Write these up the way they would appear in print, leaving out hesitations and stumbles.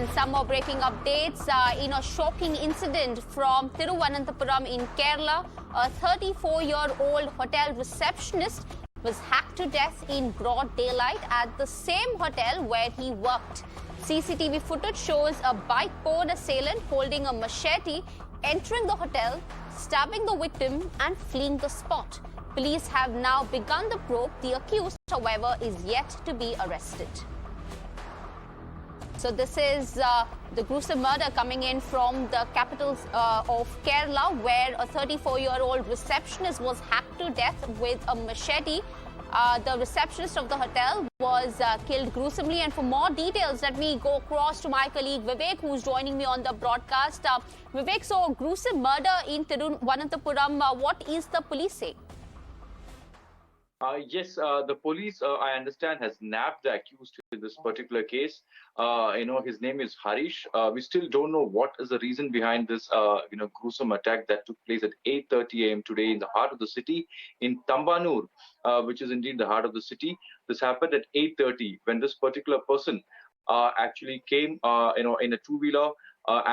And some more breaking updates in a shocking incident from Thiruvananthapuram in Kerala. A 34-year-old hotel receptionist was hacked to death in broad daylight at the same hotel where he worked. CCTV footage shows a bike-board assailant holding a machete entering the hotel, stabbing the victim and fleeing the spot. Police have now begun the probe. The accused, however, is yet to be arrested. So this is the gruesome murder coming in from the capital of Kerala, where a 34-year-old receptionist was hacked to death with a machete. The receptionist of the hotel was killed gruesomely. And for more details, let me go across to my colleague Vivek, who's joining me on the broadcast. Vivek, so gruesome murder in Thiruvananthapuram. What is the police saying? Yes, the police, I understand, has nabbed the accused in this particular case. His name is Hareesh. We still don't know what is the reason behind this, gruesome attack that took place at 8:30 a.m. today in the heart of the city in Thampanoor, which is indeed the heart of the city. This happened at 8:30 when this particular person actually came, in a two-wheeler,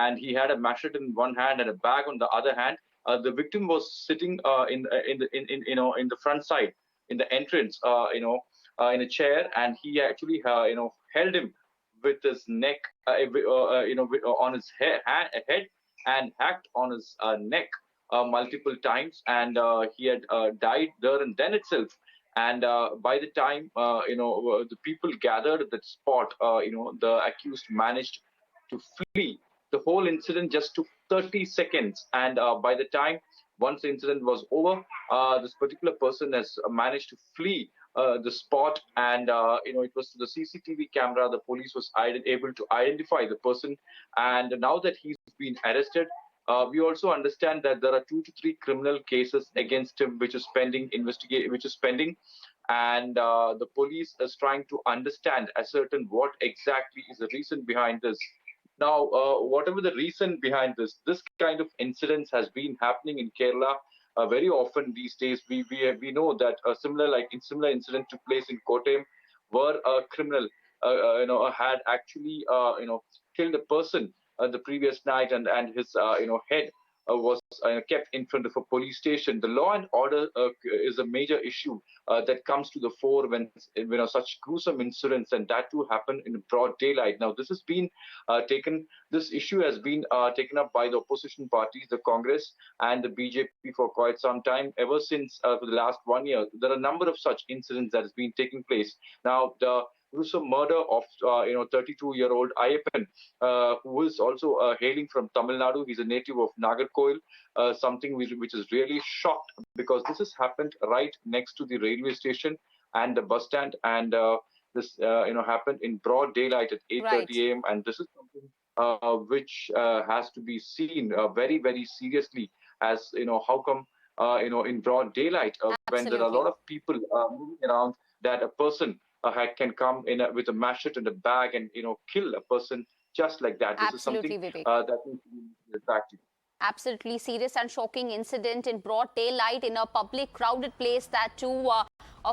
and he had a machete in one hand and a bag on the other hand. The victim was sitting in the front side, in the entrance, in a chair, and he actually, held him with his neck, on his head, and hacked on his neck multiple times, and he had died there and then itself. And by the time, the people gathered at that spot, the accused managed to flee. The whole incident just took 30 seconds, and by the time once the incident was over, this particular person has managed to flee the spot, and it was the CCTV camera. The police was able to identify the person, and now that he's been arrested, we also understand that there are 2 to 3 criminal cases against him, which is pending and the police is trying to ascertain what exactly is the reason behind this. Now, whatever the reason behind this kind of incidents has been happening in Kerala very often these days. We know that a similar incident took place in Kottayam, where a criminal had actually killed a person the previous night, and his head was kept in front of a police station. The law and order is a major issue that comes to the fore when such gruesome incidents, and that too happen in broad daylight. Now, this issue has been taken up by the opposition parties, the Congress and the BJP, for quite some time. Ever since for the last 1 year, there are a number of such incidents that has been taking place. Now, the gruesome murder of 32-year-old Ayyappan, who is also hailing from Tamil Nadu. He's a native of Nagarkoil, something which is really shocked, because this has happened right next to the railway station and the bus stand, and this happened in broad daylight at 8:30 a.m. And this is something which has to be seen very, very seriously, as how come in broad daylight when there are a lot of people moving around, that a person can come in with a machete and a bag and kill a person just like that. This is something that needs to be attractive. Absolutely serious and shocking incident in broad daylight in a public, crowded place. That too.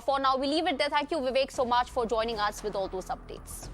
For now, we leave it there. Thank you, Vivek, so much for joining us with all those updates.